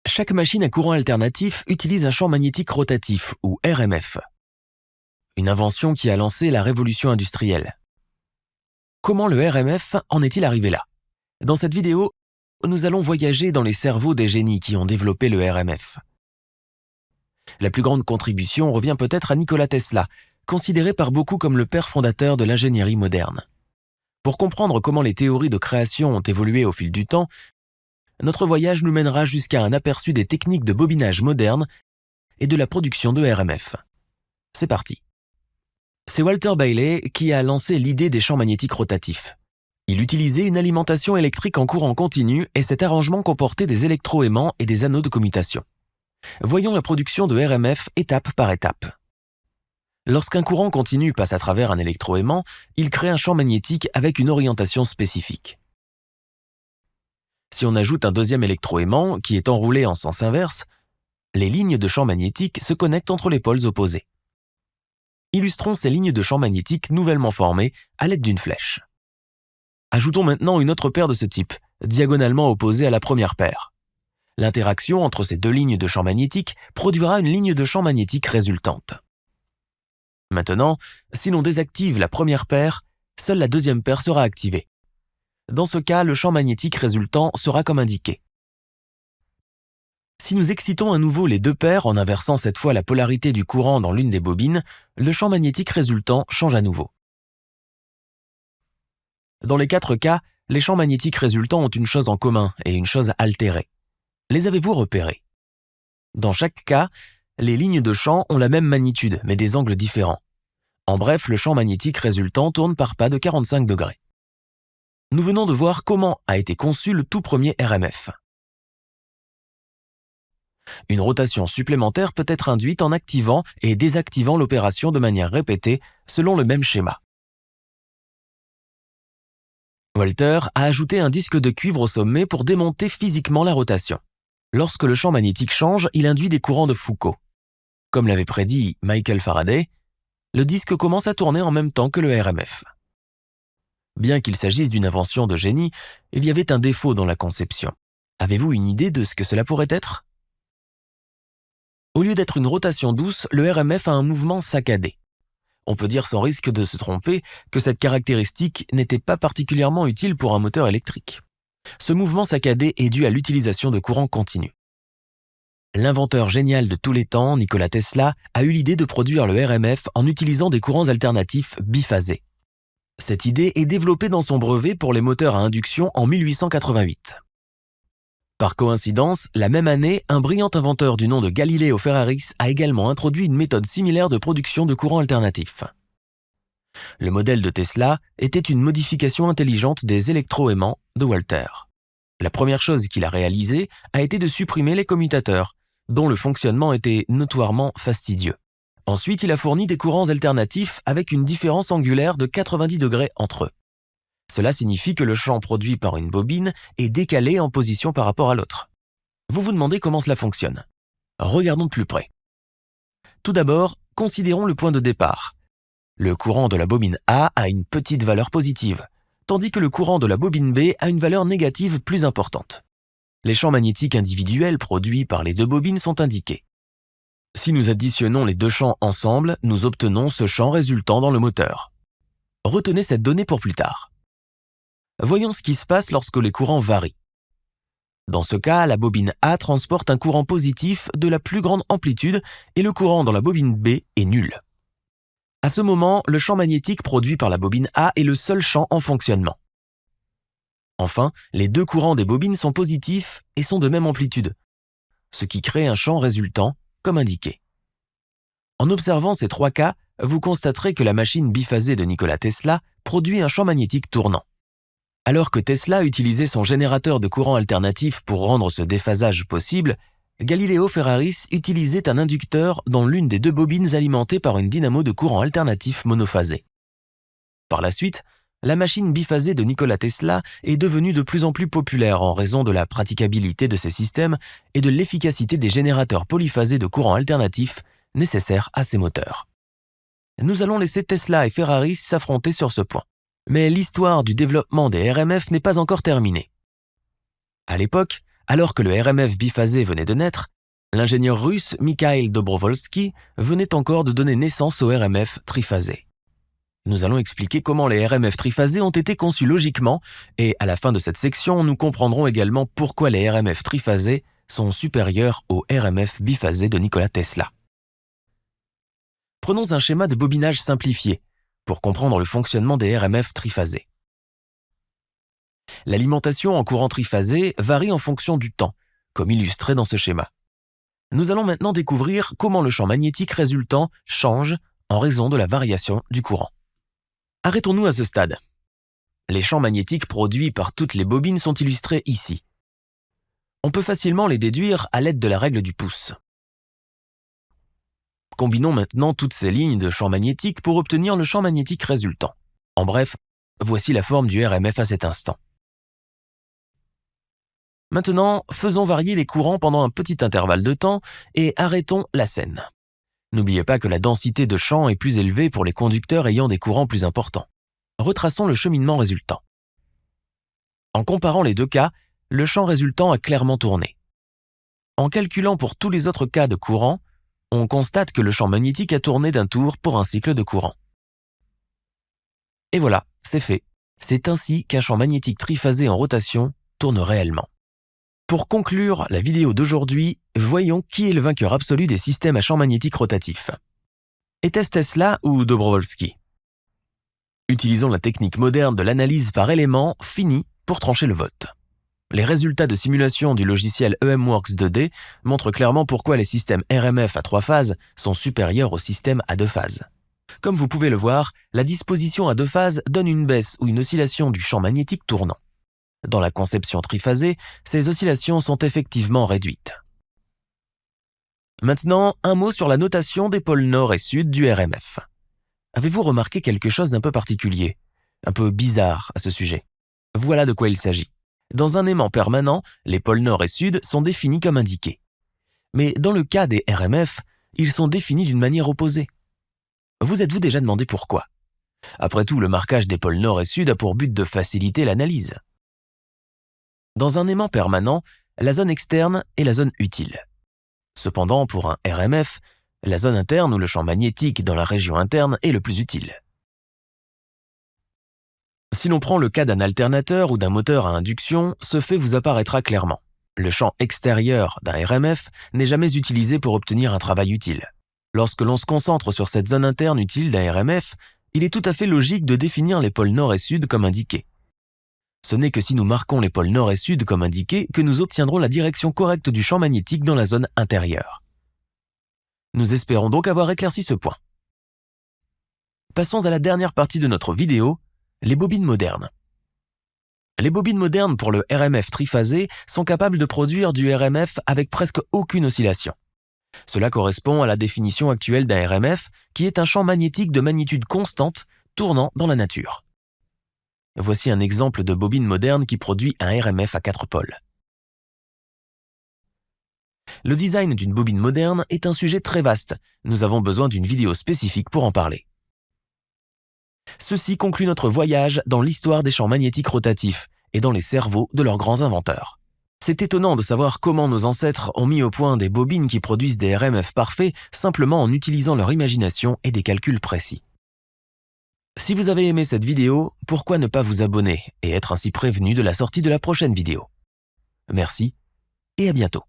Chaque machine à courant alternatif utilise un champ magnétique rotatif, ou RMF. Une invention qui a lancé la révolution industrielle. Comment le RMF en est-il arrivé là? Dans cette vidéo, nous allons voyager dans les cerveaux des génies qui ont développé le RMF. La plus grande contribution revient peut-être à Nikola Tesla, considéré par beaucoup comme le père fondateur de l'ingénierie moderne. Pour comprendre comment les théories de création ont évolué au fil du temps, notre voyage nous mènera jusqu'à un aperçu des techniques de bobinage modernes et de la production de RMF. C'est parti. C'est Walter Bailey qui a lancé l'idée des champs magnétiques rotatifs. Il utilisait une alimentation électrique en courant continu et cet arrangement comportait des électroaimants et des anneaux de commutation. Voyons la production de RMF étape par étape. Lorsqu'un courant continu passe à travers un électroaimant, il crée un champ magnétique avec une orientation spécifique. Si on ajoute un deuxième électroaimant qui est enroulé en sens inverse, les lignes de champ magnétique se connectent entre les pôles opposés. Illustrons ces lignes de champ magnétique nouvellement formées à l'aide d'une flèche. Ajoutons maintenant une autre paire de ce type, diagonalement opposée à la première paire. L'interaction entre ces deux lignes de champ magnétique produira une ligne de champ magnétique résultante. Maintenant, si l'on désactive la première paire, seule la deuxième paire sera activée. Dans ce cas, le champ magnétique résultant sera comme indiqué. Si nous excitons à nouveau les deux paires en inversant cette fois la polarité du courant dans l'une des bobines, le champ magnétique résultant change à nouveau. Dans les 4 cas, les champs magnétiques résultants ont une chose en commun et une chose altérée. Les avez-vous repérés? Dans chaque cas, les lignes de champ ont la même magnitude, mais des angles différents. En bref, le champ magnétique résultant tourne par pas de 45 degrés. Nous venons de voir comment a été conçu le tout premier RMF. Une rotation supplémentaire peut être induite en activant et désactivant l'opération de manière répétée selon le même schéma. Walter a ajouté un disque de cuivre au sommet pour démonter physiquement la rotation. Lorsque le champ magnétique change, il induit des courants de Foucault. Comme l'avait prédit Michael Faraday, le disque commence à tourner en même temps que le RMF. Bien qu'il s'agisse d'une invention de génie, il y avait un défaut dans la conception. Avez-vous une idée de ce que cela pourrait être? Au lieu d'être une rotation douce, le RMF a un mouvement saccadé. On peut dire sans risque de se tromper que cette caractéristique n'était pas particulièrement utile pour un moteur électrique. Ce mouvement saccadé est dû à l'utilisation de courants continus. L'inventeur génial de tous les temps, Nikola Tesla, a eu l'idée de produire le RMF en utilisant des courants alternatifs biphasés. Cette idée est développée dans son brevet pour les moteurs à induction en 1888. Par coïncidence, la même année, un brillant inventeur du nom de Galileo Ferraris a également introduit une méthode similaire de production de courants alternatifs. Le modèle de Tesla était une modification intelligente des électroaimants de Walter. La première chose qu'il a réalisée a été de supprimer les commutateurs, dont le fonctionnement était notoirement fastidieux. Ensuite, il a fourni des courants alternatifs avec une différence angulaire de 90 degrés entre eux. Cela signifie que le champ produit par une bobine est décalé en position par rapport à l'autre. Vous vous demandez comment cela fonctionne. Regardons de plus près. Tout d'abord, considérons le point de départ. Le courant de la bobine A a une petite valeur positive, tandis que le courant de la bobine B a une valeur négative plus importante. Les champs magnétiques individuels produits par les deux bobines sont indiqués. Si nous additionnons les deux champs ensemble, nous obtenons ce champ résultant dans le moteur. Retenez cette donnée pour plus tard. Voyons ce qui se passe lorsque les courants varient. Dans ce cas, la bobine A transporte un courant positif de la plus grande amplitude et le courant dans la bobine B est nul. À ce moment, le champ magnétique produit par la bobine A est le seul champ en fonctionnement. Enfin, les deux courants des bobines sont positifs et sont de même amplitude, ce qui crée un champ résultant, comme indiqué. En observant ces 3 cas, vous constaterez que la machine biphasée de Nikola Tesla produit un champ magnétique tournant. Alors que Tesla utilisait son générateur de courant alternatif pour rendre ce déphasage possible, Galileo Ferraris utilisait un inducteur dont l'une des deux bobines alimentée par une dynamo de courant alternatif monophasé. Par la suite, la machine biphasée de Nikola Tesla est devenue de plus en plus populaire en raison de la praticabilité de ces systèmes et de l'efficacité des générateurs polyphasés de courant alternatif nécessaires à ces moteurs. Nous allons laisser Tesla et Ferraris s'affronter sur ce point. Mais l'histoire du développement des RMF n'est pas encore terminée. À l'époque, Alors que le RMF biphasé venait de naître, l'ingénieur russe Mikhail Dobrovolsky venait encore de donner naissance au RMF triphasé. Nous allons expliquer comment les RMF triphasés ont été conçus logiquement et à la fin de cette section, nous comprendrons également pourquoi les RMF triphasés sont supérieurs aux RMF biphasés de Nikola Tesla. Prenons un schéma de bobinage simplifié pour comprendre le fonctionnement des RMF triphasés. L'alimentation en courant triphasé varie en fonction du temps, comme illustré dans ce schéma. Nous allons maintenant découvrir comment le champ magnétique résultant change en raison de la variation du courant. Arrêtons-nous à ce stade. Les champs magnétiques produits par toutes les bobines sont illustrés ici. On peut facilement les déduire à l'aide de la règle du pouce. Combinons maintenant toutes ces lignes de champs magnétiques pour obtenir le champ magnétique résultant. En bref, voici la forme du RMF à cet instant. Maintenant, faisons varier les courants pendant un petit intervalle de temps et arrêtons la scène. N'oubliez pas que la densité de champ est plus élevée pour les conducteurs ayant des courants plus importants. Retraçons le cheminement résultant. En comparant les deux cas, le champ résultant a clairement tourné. En calculant pour tous les autres cas de courant, on constate que le champ magnétique a tourné d'un tour pour un cycle de courant. Et voilà, c'est fait. C'est ainsi qu'un champ magnétique triphasé en rotation tourne réellement. Pour conclure la vidéo d'aujourd'hui, voyons qui est le vainqueur absolu des systèmes à champ magnétique rotatif. Était-ce Tesla ou Dobrovolsky? Utilisons la technique moderne de l'analyse par éléments finis pour trancher le vote. Les résultats de simulation du logiciel EMWorks 2D montrent clairement pourquoi les systèmes RMF à 3 phases sont supérieurs aux systèmes à 2 phases. Comme vous pouvez le voir, la disposition à 2 phases donne une baisse ou une oscillation du champ magnétique tournant. Dans la conception triphasée, ces oscillations sont effectivement réduites. Maintenant, un mot sur la notation des pôles nord et sud du RMF. Avez-vous remarqué quelque chose d'un peu particulier, un peu bizarre à ce sujet? Voilà de quoi il s'agit. Dans un aimant permanent, les pôles nord et sud sont définis comme indiqués. Mais dans le cas des RMF, ils sont définis d'une manière opposée. Vous êtes-vous déjà demandé pourquoi? Après tout, le marquage des pôles nord et sud a pour but de faciliter l'analyse. Dans un aimant permanent, la zone externe est la zone utile. Cependant, pour un RMF, la zone interne ou le champ magnétique dans la région interne est le plus utile. Si l'on prend le cas d'un alternateur ou d'un moteur à induction, ce fait vous apparaîtra clairement. Le champ extérieur d'un RMF n'est jamais utilisé pour obtenir un travail utile. Lorsque l'on se concentre sur cette zone interne utile d'un RMF, il est tout à fait logique de définir les pôles nord et sud comme indiqués. Ce n'est que si nous marquons les pôles nord et sud comme indiqués que nous obtiendrons la direction correcte du champ magnétique dans la zone intérieure. Nous espérons donc avoir éclairci ce point. Passons à la dernière partie de notre vidéo, les bobines modernes. Les bobines modernes pour le RMF triphasé sont capables de produire du RMF avec presque aucune oscillation. Cela correspond à la définition actuelle d'un RMF qui est un champ magnétique de magnitude constante tournant dans la nature. Voici un exemple de bobine moderne qui produit un RMF à 4 pôles. Le design d'une bobine moderne est un sujet très vaste. Nous avons besoin d'une vidéo spécifique pour en parler. Ceci conclut notre voyage dans l'histoire des champs magnétiques rotatifs et dans les cerveaux de leurs grands inventeurs. C'est étonnant de savoir comment nos ancêtres ont mis au point des bobines qui produisent des RMF parfaits simplement en utilisant leur imagination et des calculs précis. Si vous avez aimé cette vidéo, pourquoi ne pas vous abonner et être ainsi prévenu de la sortie de la prochaine vidéo? Merci et à bientôt.